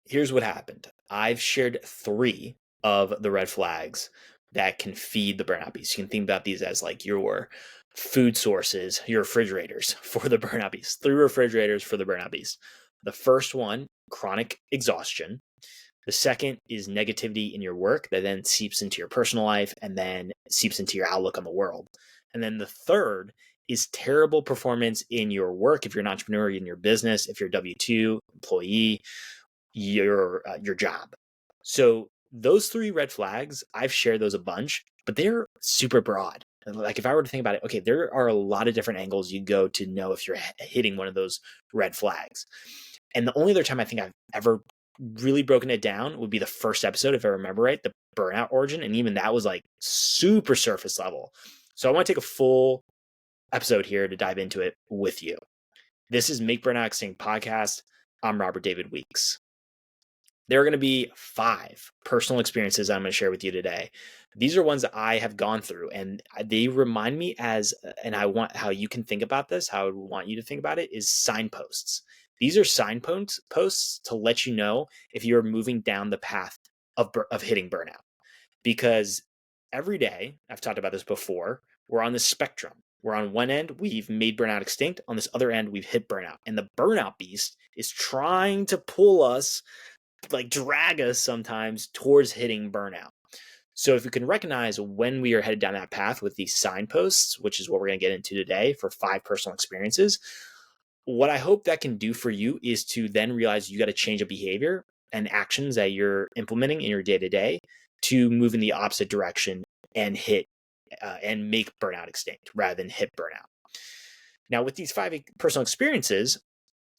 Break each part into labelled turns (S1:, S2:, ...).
S1: Here's what happened. I've shared 3 of the red flags that can feed the burnout beast. You can think about these as like your food sources, your refrigerators for the burnout beast. 3 refrigerators for the burnout beast. The first one, chronic exhaustion. The second is negativity in your work that then seeps into your personal life and then seeps into your outlook on the world. And then the third is terrible performance in your work. If you're an entrepreneur in your business, if you're a W-2 employee, your job. So those 3 red flags, I've shared those a bunch, but they're super broad. Like if I were to think about it, okay, there are a lot of different angles you go to know if you're hitting one of those red flags. And the only other time I think I've ever really broken it down would be the first episode, if I remember right, the burnout origin. And even that was like super surface level. So I want to take a full episode here to dive into it with you. This is Make Burnout Extinct podcast. I'm Robert David Weeks. There are going to be 5 personal experiences I'm going to share with you today. These are ones that I have gone through, and they remind me and I want how you can think about this, how I want you to think about it, is signposts. These are signposts to let you know if you're moving down the path of hitting burnout. Because every day, I've talked about this before, we're on the spectrum. We're on one end, we've made burnout extinct. On this other end, we've hit burnout. And the burnout beast is trying to pull us, like drag us sometimes towards hitting burnout. So if you can recognize when we are headed down that path with these signposts, which is what we're going to get into today for 5 personal experiences, what I hope that can do for you is to then realize you got to change a behavior and actions that you're implementing in your day-to-day to move in the opposite direction and hit and make burnout extinct rather than hit burnout. Now, with these 5 personal experiences,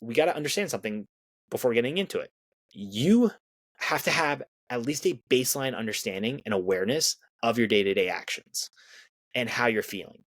S1: we got to understand something before getting into it. You have to have at least a baseline understanding and awareness of your day-to-day actions and how you're feeling.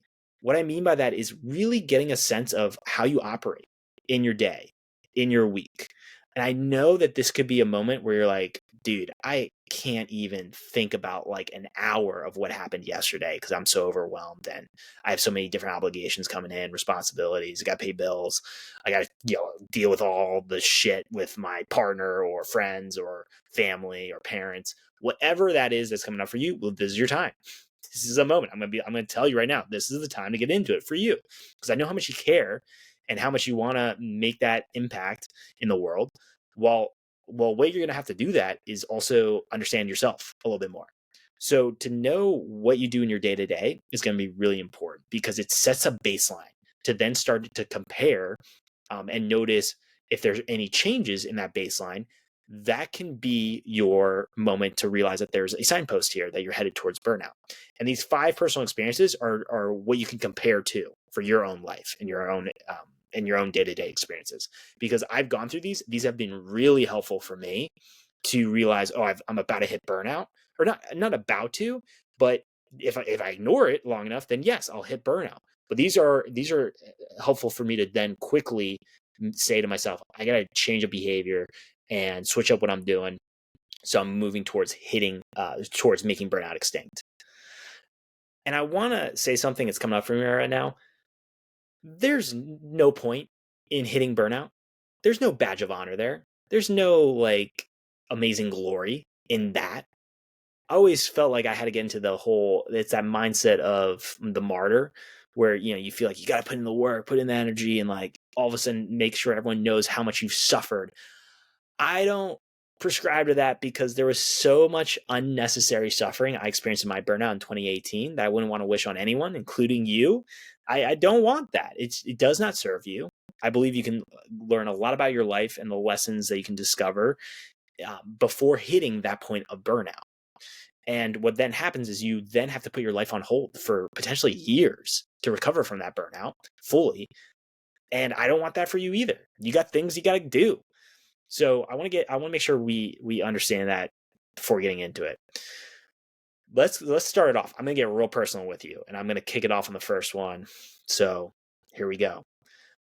S1: What I mean by that is really getting a sense of how you operate in your day, in your week. And I know that this could be a moment where you're like, dude, I can't even think about like an hour of what happened yesterday because I'm so overwhelmed and I have so many different obligations coming in, responsibilities. I got to pay bills. I got to deal with all the shit with my partner or friends or family or parents. Whatever that is that's coming up for you, well, this is your time. This is a moment. I'm going to tell you right now, this is the time to get into it for you because I know how much you care and how much you want to make that impact in the world. Well, way you're going to have to do that is also understand yourself a little bit more. So to know what you do in your day-to-day is going to be really important because it sets a baseline to then start to compare and notice if there's any changes in that baseline. That can be your moment to realize that there's a signpost here that you're headed towards burnout. And these 5 personal experiences are what you can compare to for your own life and your own day-to-day experiences. Because I've gone through these have been really helpful for me to realize, I'm about to hit burnout, or not about to, but if I ignore it long enough, then yes, I'll hit burnout. But these are helpful for me to then quickly say to myself, I got to change a behavior and switch up what I'm doing. So I'm moving towards towards making burnout extinct. And I want to say something that's coming up for me right now. There's no point in hitting burnout. There's no badge of honor there. There's no like amazing glory in that. I always felt like I had to get into it's that mindset of the martyr where, you feel like you got to put in the work, put in the energy, and like all of a sudden make sure everyone knows how much you've suffered. I don't prescribe to that because there was so much unnecessary suffering I experienced in my burnout in 2018 that I wouldn't want to wish on anyone, including you. I don't want that. It does not serve you. I believe you can learn a lot about your life and the lessons that you can discover before hitting that point of burnout. And what then happens is you then have to put your life on hold for potentially years to recover from that burnout fully. And I don't want that for you either. You got things you got to do. So I want to make sure we understand that before getting into it. Let's start it off. I'm going to get real personal with you, and I'm going to kick it off on the first one. So here we go.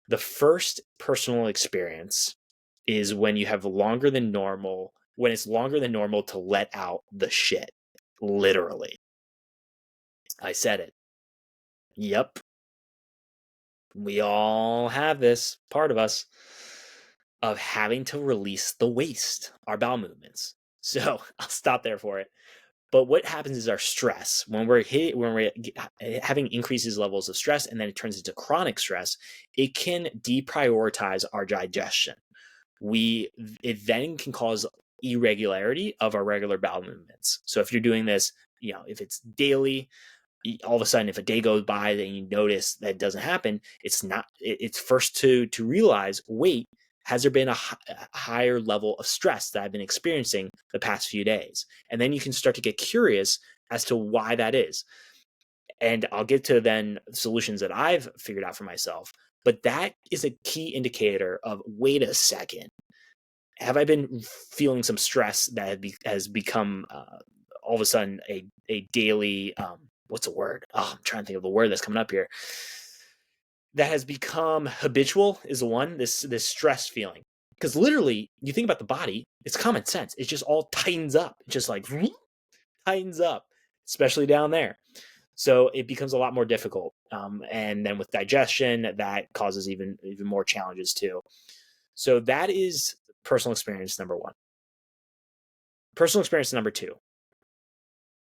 S1: The first personal experience is when you have longer than normal, when it's longer than normal to let out the shit. Literally. I said it. Yep. We all have this part of us. of having to release the waste, our bowel movements. So I'll stop there for it. But what happens is our stress, when we're having increases levels of stress and then it turns into chronic stress, it can deprioritize our digestion. It then can cause irregularity of our regular bowel movements. So if you're doing this, if it's daily, all of a sudden, if a day goes by and you notice that it doesn't happen, it's first to realize, wait, has there been a higher level of stress that I've been experiencing the past few days? And then you can start to get curious as to why that is. And I'll get to then solutions that I've figured out for myself. But that is a key indicator of, wait a second, have I been feeling some stress that has become all of a sudden a daily, what's the word? Oh, I'm trying to think of the word that's coming up here. That has become habitual is the one, this stress feeling. Because literally, you think about the body, it's common sense. It just all tightens up. It just like tightens up, especially down there. So it becomes a lot more difficult. And then with digestion, that causes even more challenges too. So that is personal experience number one. Personal experience number two.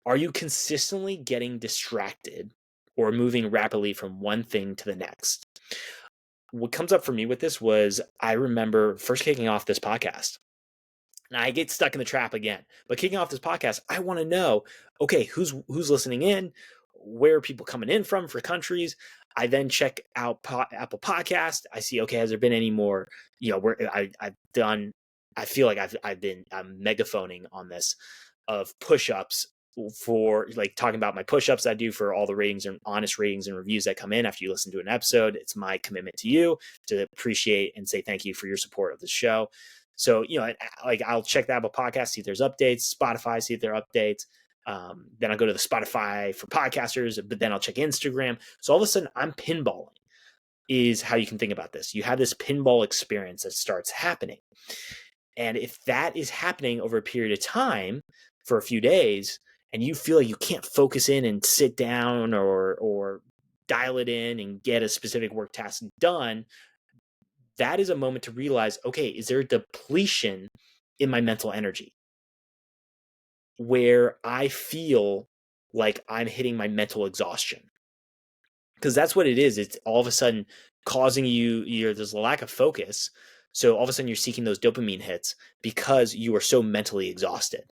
S1: Are you consistently getting distracted or moving rapidly from one thing to the next? What comes up for me with this was, I remember first kicking off this podcast. And I get stuck in the trap again. But kicking off this podcast, I want to know, okay, who's listening in? Where are people coming in from for countries? I then check out Apple Podcast. I see, okay, has there been any more, where I feel like I'm megaphoning on this of push-ups for like talking about my push-ups I do for all the ratings and honest ratings and reviews that come in after you listen to an episode. It's my commitment to you to appreciate and say thank you for your support of the show. So, like I'll check the Apple Podcast, see if there's updates, Spotify, see if there are updates. Then I'll go to the Spotify for podcasters, but then I'll check Instagram. So all of a sudden I'm pinballing is how you can think about this. You have this pinball experience that starts happening. And if that is happening over a period of time for a few days, and you feel like you can't focus in and sit down or dial it in and get a specific work task done, that is a moment to realize, okay, is there a depletion in my mental energy where I feel like I'm hitting my mental exhaustion? Because that's what it is. It's all of a sudden causing there's a lack of focus. So all of a sudden you're seeking those dopamine hits because you are so mentally exhausted.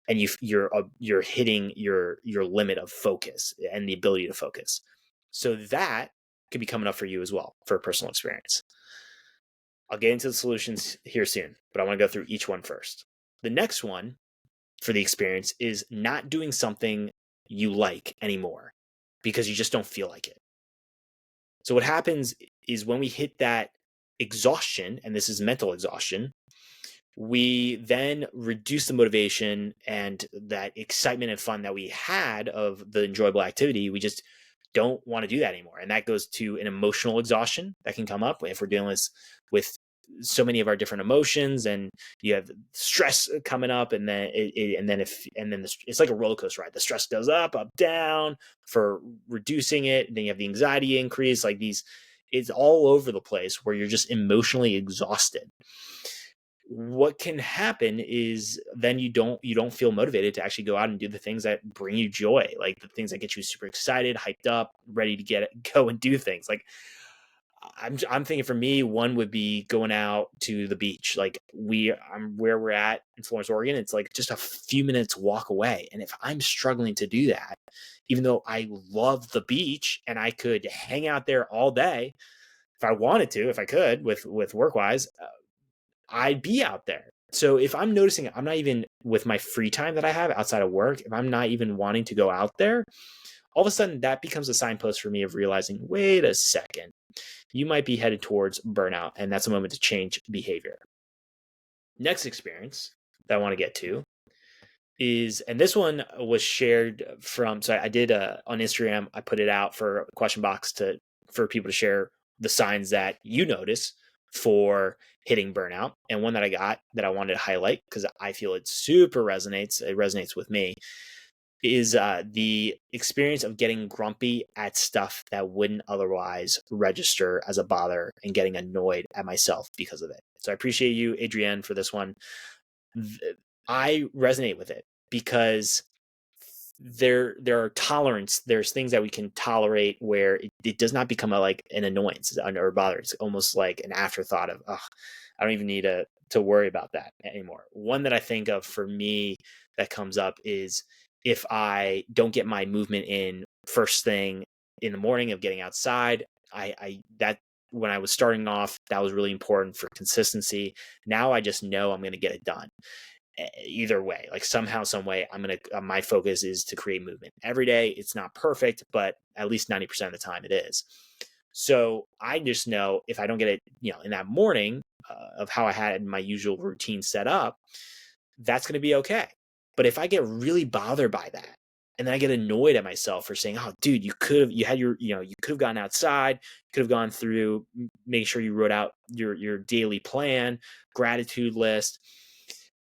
S1: And you're hitting your limit of focus and the ability to focus. So that could be coming up for you as well for a personal experience. I'll get into the solutions here soon, but I want to go through each one first. The next one for the experience is not doing something you like anymore because you just don't feel like it. So what happens is when we hit that exhaustion, and this is mental exhaustion, we then reduce the motivation and that excitement and fun that we had of the enjoyable activity. We just don't want to do that anymore. And that goes to an emotional exhaustion that can come up if we're dealing with so many of our different emotions, and you have stress coming up, and then it's like a roller coaster ride. The stress goes up, down for reducing it. And then you have the anxiety increase, like it's all over the place where you're just emotionally exhausted. What can happen is then you don't feel motivated to actually go out and do the things that bring you joy, like the things that get you super excited, hyped up, ready to go and do things. Like I'm thinking for me, one would be going out to the beach. Like I'm where we're at in Florence, Oregon. It's like just a few minutes walk away. And if I'm struggling to do that, even though I love the beach and I could hang out there all day, if I wanted to, if I could with work wise, I'd be out there. So if I'm noticing I'm not even with my free time that I have outside of work, if I'm not even wanting to go out there, all of a sudden that becomes a signpost for me of realizing, wait a second, you might be headed towards burnout, and that's a moment to change behavior. Next experience that I want to get to is, and this one was shared so I did on Instagram, I put it out for a question box for people to share the signs that you notice for hitting burnout. And one that I got that I wanted to highlight because I feel it resonates with me, is the experience of getting grumpy at stuff that wouldn't otherwise register as a bother and getting annoyed at myself because of it. So I appreciate you, Adrienne, for this one. I resonate with it because there are tolerance. There's things that we can tolerate where it does not become like an annoyance or bother. It's almost like an afterthought of, oh, I don't even need to worry about that anymore. One that I think of for me that comes up is if I don't get my movement in first thing in the morning of getting outside. I that when I was starting off, that was really important for consistency. Now I just know I'm going to get it done either way. Like somehow, some way, I'm gonna my focus is to create movement every day. It's not perfect, but at least 90% of the time it is. So I just know if I don't get it, in that morning of how I had my usual routine set up, that's going to be okay. But if I get really bothered by that, and then I get annoyed at myself for saying, "Oh, dude, you could have gone outside, you could have gone through, make sure you wrote out your daily plan, gratitude list."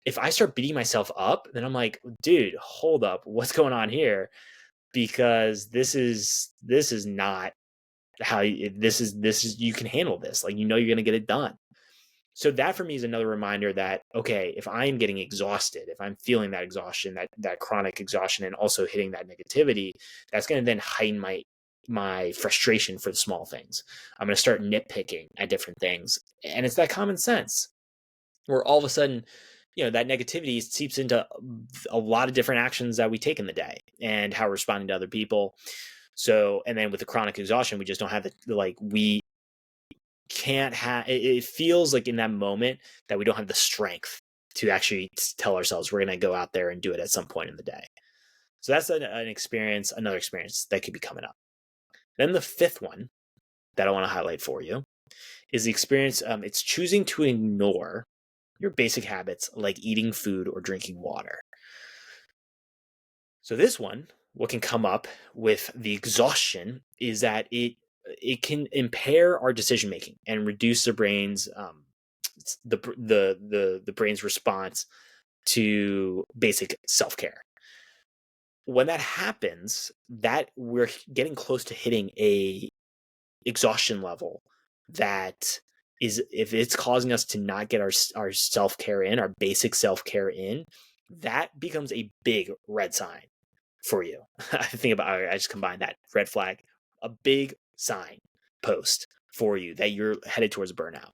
S1: If I start beating myself up, then I'm like, dude, hold up, what's going on here? Because this is not how this is you can handle this. Like, you're going to get it done. So that for me is another reminder that, okay, if I'm getting exhausted, if I'm feeling that exhaustion, that chronic exhaustion, and also hitting that negativity, that's going to then heighten my frustration for the small things. I'm going to start nitpicking at different things. And it's that common sense where all of a sudden, that negativity seeps into a lot of different actions that we take in the day and how we're responding to other people. So, and then with the chronic exhaustion, we just don't have we can't have, it feels like in that moment that we don't have the strength to actually tell ourselves we're going to go out there and do it at some point in the day. So that's another experience that could be coming up. Then the fifth one that I want to highlight for you is the experience. It's choosing to ignore your basic habits like eating food or drinking water. So this one, what can come up with the exhaustion is that it can impair our decision making and reduce the brain's the brain's response to basic self-care. When that happens, that we're getting close to hitting a exhaustion level that is, if it's causing us to not get our self-care in, our basic self-care in, that becomes a big red sign for you. I just combined that red flag, a big sign post for you that you're headed towards burnout.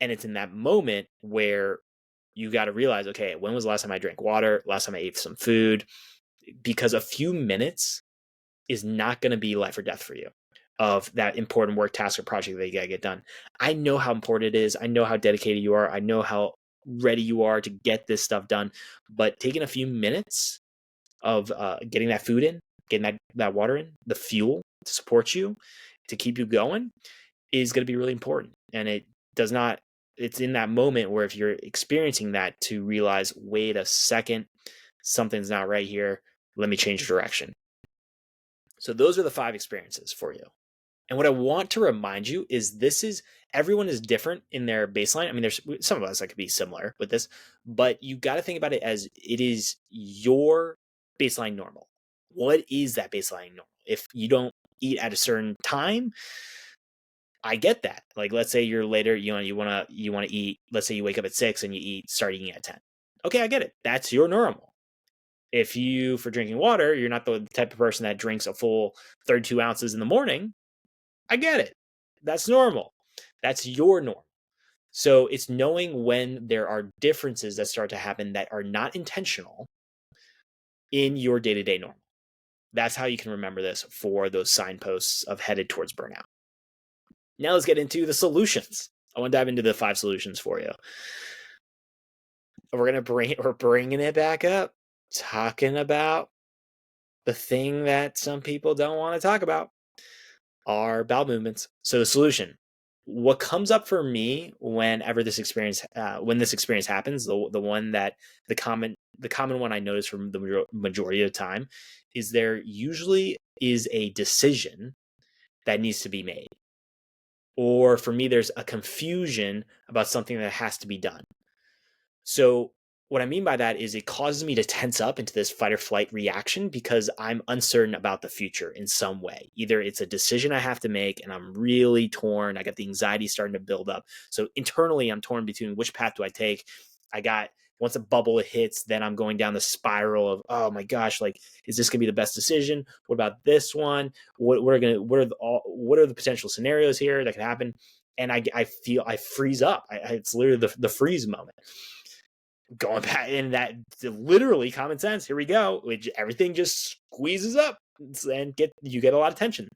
S1: And it's in that moment where you got to realize, okay, when was the last time I drank water? Last time I ate some food? Because a few minutes is not going to be life or death for you of that important work, task, or project that you got to get done. I know how important it is. I know how dedicated you are. I know how ready you are to get this stuff done. But taking a few minutes of getting that food in, getting that water in, the fuel to support you, to keep you going, is going to be really important. And it's in that moment where if you're experiencing that, to realize, wait a second, something's not right here. Let me change direction. So those are the 5 experiences for you. And what I want to remind you is everyone is different in their baseline. I mean, there's some of us that could be similar with this, but you got to think about it as it is your baseline normal. What is that baseline normal? If you don't eat at a certain time, I get that. Like, let's say you're later, you want to eat, let's say you wake up at 6 and you start eating at 10. Okay, I get it. That's your normal. If for drinking water, you're not the type of person that drinks a full 32 ounces in the morning, I get it. That's normal. That's your norm. So it's knowing when there are differences that start to happen that are not intentional in your day-to-day normal. That's how you can remember this for those signposts of headed towards burnout. Now let's get into the solutions. I want to dive into the 5 solutions for you. We're bringing it back up, talking about the thing that some people don't want to talk about, are bowel movements. So the solution, what comes up for me whenever this experience happens, the common one I notice from the majority of the time is there usually is a decision that needs to be made. Or for me, there's a confusion about something that has to be done. So What I mean by that is it causes me to tense up into this fight or flight reaction because I'm uncertain about the future in some way. Either it's a decision I have to make and I'm really torn. I got the anxiety starting to build up. So internally, I'm torn between which path do I take. I got once a bubble hits, then I'm going down the spiral of, oh my gosh, like, is this gonna be the best decision? What about this one? What are the potential scenarios here that could happen? And I feel I freeze up. It's literally the freeze moment. Going back in that literally common sense, here we go, which everything just squeezes up and you get a lot of tension.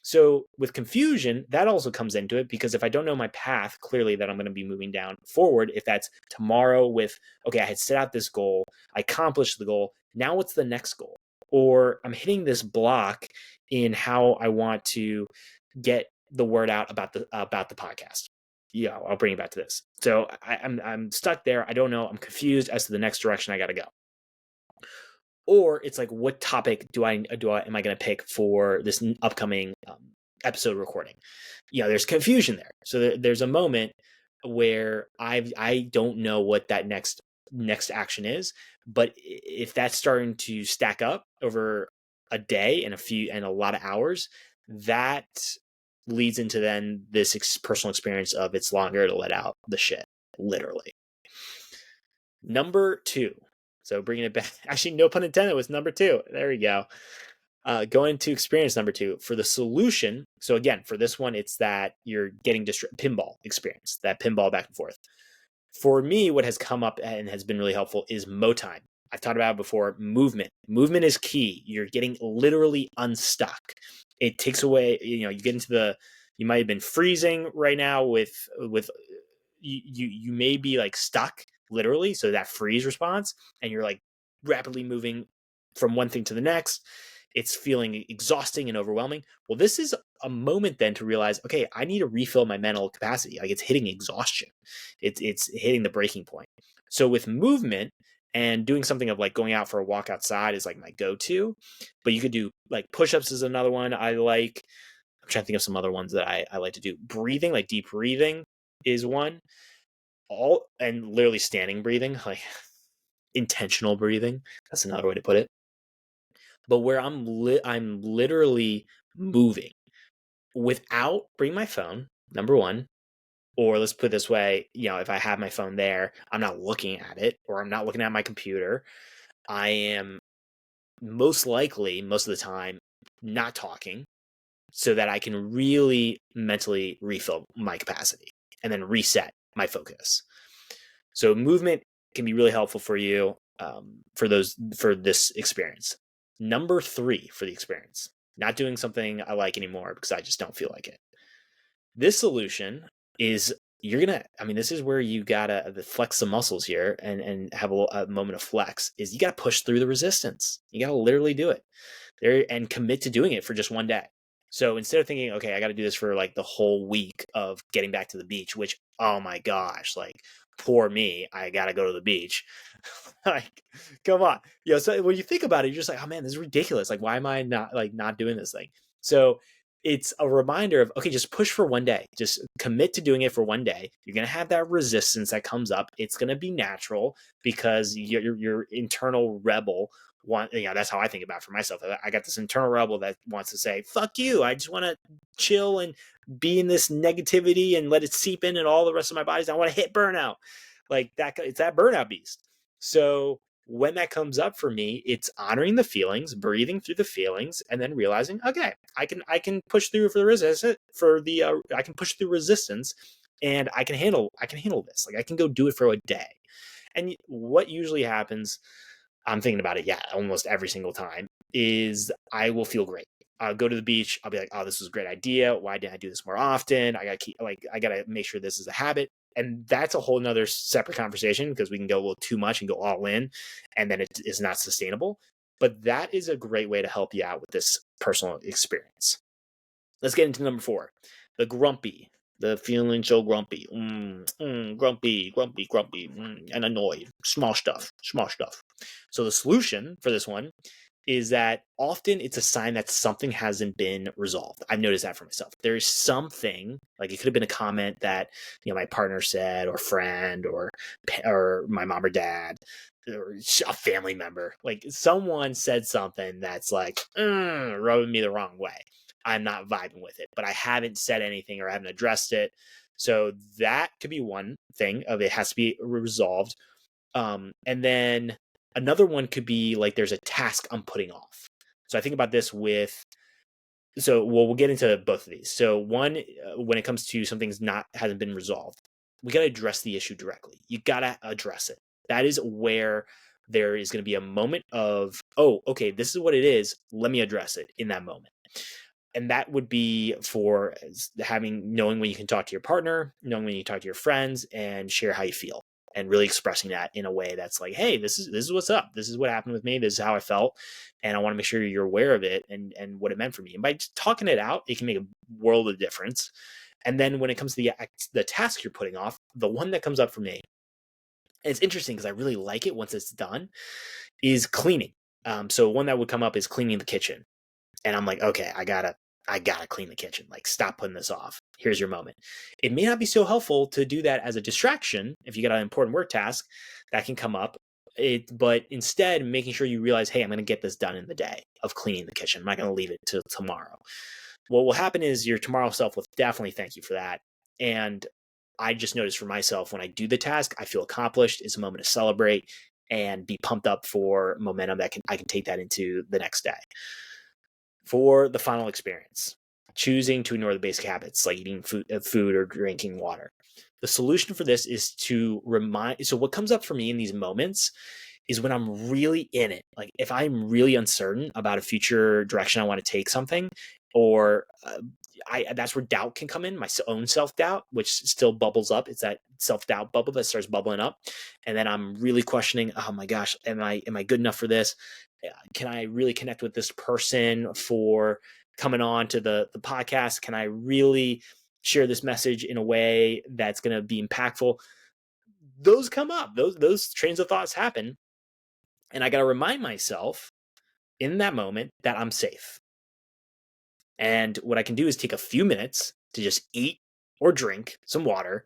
S1: So with confusion, that also comes into it, because if I don't know my path clearly that I'm going to be moving down forward, if that's tomorrow with, okay, I had set out this goal, I accomplished the goal, now what's the next goal? Or I'm hitting this block in how I want to get the word out about the podcast. Yeah, I'll bring you back to this. So I'm stuck there. I don't know. I'm confused as to the next direction I got to go. Or it's like, what topic am I going to pick for this upcoming episode recording? There's confusion there. So there's a moment where I don't know what that next action is. But if that's starting to stack up over a day and a lot of hours, that leads into then this personal experience of it's longer to let out the shit, literally. Number 2. So bringing it back, actually, no pun intended, was number 2. There we go. Going to experience number 2 for the solution. So again, for this one, it's that you're getting pinball experience, that pinball back and forth. For me, what has come up and has been really helpful is mo time. I've talked about it before. Movement is key. You're getting literally unstuck. It takes away, you get into you might have been freezing right now with you may be like stuck literally. So that freeze response, and you're like rapidly moving from one thing to the next. It's feeling exhausting and overwhelming. Well, this is a moment then to realize, okay, I need to refill my mental capacity. Like, it's hitting exhaustion. It's hitting the breaking point. So with movement and doing something of like going out for a walk outside is like my go-to, but you could do like push-ups is another one I like. I'm trying to think of some other ones that I like to do. Breathing, like deep breathing is one. And literally standing breathing, like intentional breathing. That's another way to put it. But where I'm literally moving without bringing my phone, number 1, or let's put it this way, if I have my phone there, I'm not looking at it, or I'm not looking at my computer. I am most likely, most of the time, not talking, so that I can really mentally refill my capacity and then reset my focus. So movement can be really helpful for you for this experience. Number 3 for the experience, not doing something I like anymore because I just don't feel like it. This solution is this is where you gotta flex some muscles here and have a moment of flex. Is you gotta push through the resistance. You gotta literally do it there and commit to doing it for just one day. So instead of thinking, okay, I got to do this for like the whole week of getting back to the beach, which, oh my gosh, like, poor me, I got to go to the beach. Like, come on. So when you think about it, you're just like, oh man, this is ridiculous. Like, why am I not doing this thing? So it's a reminder of, okay, just push for one day. Just commit to doing it for one day. You're going to have that resistance that comes up. It's going to be natural because your internal rebel that's how I think about it for myself. I got this internal rebel that wants to say, fuck you. I just want to chill and be in this negativity and let it seep in and all the rest of my bodies. I want to hit burnout. Like that. It's that burnout beast. So when that comes up for me, it's honoring the feelings, breathing through the feelings, and then realizing, okay, I can push through for the resistance I can push through resistance, and I can handle this. Like, I can go do it for a day. And what usually happens, I'm thinking about it, almost every single time, is I will feel great. I'll go to the beach. I'll be like, oh, this was a great idea. Why didn't I do this more often? I gotta make sure this is a habit. And that's a whole nother separate conversation, because we can go a little too much and go all in, and then it is not sustainable. But that is a great way to help you out with this personal experience. Let's get into number 4, the grumpy. The feeling so grumpy. Grumpy, and annoyed. Small stuff. So the solution for this one is that often it's a sign that something hasn't been resolved. I've noticed that for myself. There's something, like it could have been a comment that, my partner said, or friend, or my mom or dad, or a family member. Like someone said something that's like rubbing me the wrong way. I'm not vibing with it, but I haven't said anything or I haven't addressed it. So that could be one thing of it has to be resolved. And then another one could be like there's a task I'm putting off. So I think about this we'll get into both of these. So one, when it comes to something's hasn't been resolved, we got to address the issue directly. You got to address it. That is where there is going to be a moment of, oh, okay, this is what it is. Let me address it in that moment. And that would be for knowing when you can talk to your partner, knowing when you talk to your friends, and share how you feel, and really expressing that in a way that's like, hey, this is what's up. This is what happened with me. This is how I felt. And I want to make sure you're aware of it and what it meant for me. And by just talking it out, it can make a world of difference. And then when it comes to the task you're putting off, the one that comes up for me, and it's interesting because I really like it once it's done, is cleaning. So one that would come up is cleaning the kitchen. And I'm like, okay, I gotta clean the kitchen. Like, stop putting this off. Here's your moment. It may not be so helpful to do that as a distraction. If you got an important work task that can come up, but instead making sure you realize, hey, I'm going to get this done in the day of cleaning the kitchen. I'm not going to leave it till tomorrow. What will happen is your tomorrow self will definitely thank you for that. And I just noticed for myself, when I do the task, I feel accomplished. It's a moment to celebrate and be pumped up for momentum that I can take that into the next day. For the final experience, choosing to ignore the basic habits like eating food or drinking water. The solution for this is to remind. So what comes up for me in these moments is when I'm really in it. Like if I'm really uncertain about a future direction I want to take something, or that's where doubt can come in, my own self-doubt, which still bubbles up. It's that self-doubt bubble that starts bubbling up. And then I'm really questioning, oh my gosh, am I good enough for this? Can I really connect with this person for coming on to the podcast? Can I really share this message in a way that's going to be impactful? Those come up. Those trains of thoughts happen. And I got to remind myself in that moment that I'm safe. And what I can do is take a few minutes to just eat or drink some water,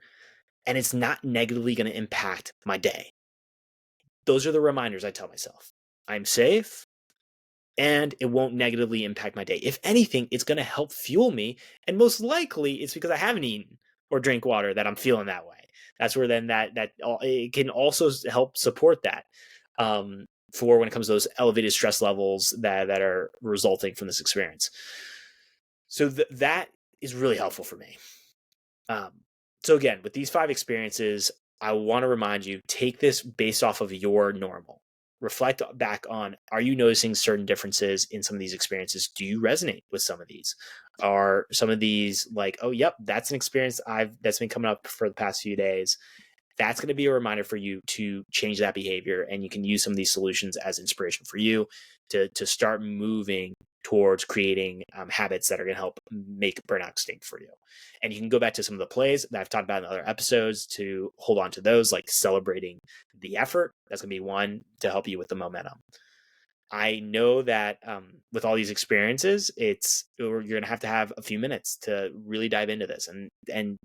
S1: and it's not negatively going to impact my day. Those are the reminders I tell myself. I'm safe, and it won't negatively impact my day. If anything, it's going to help fuel me, and most likely it's because I haven't eaten or drank water that I'm feeling that way. That's where then that it can also help support that for when it comes to those elevated stress levels that are resulting from this experience. So that is really helpful for me. So again, with these 5 experiences, I want to remind you, take this based off of your normal. Reflect back on, are you noticing certain differences in some of these experiences? Do you resonate with some of these? Are some of these like, oh, yep, that's an experience that's been coming up for the past few days. That's going to be a reminder for you to change that behavior. And you can use some of these solutions as inspiration for you to start moving towards creating habits that are going to help make burnout extinct for you. And you can go back to some of the plays that I've talked about in other episodes to hold on to those, like celebrating the effort. That's going to be one to help you with the momentum. I know that with all these experiences, you're going to have a few minutes to really dive into this and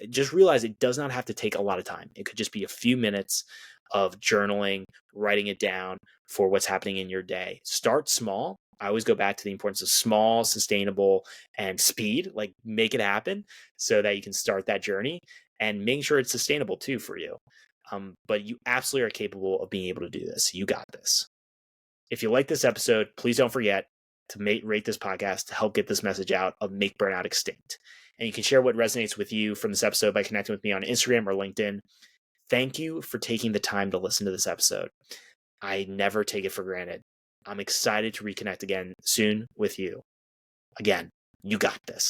S1: just realize it does not have to take a lot of time. It could just be a few minutes of journaling, writing it down for what's happening in your day. Start small. I always go back to the importance of small, sustainable, and speed. Like make it happen so that you can start that journey and making sure it's sustainable too for you. But you absolutely are capable of being able to do this. You got this. If you like this episode, please don't forget to rate this podcast to help get this message out of Make Burnout Extinct. And you can share what resonates with you from this episode by connecting with me on Instagram or LinkedIn. Thank you for taking the time to listen to this episode. I never take it for granted. I'm excited to reconnect again soon with you. Again, you got this.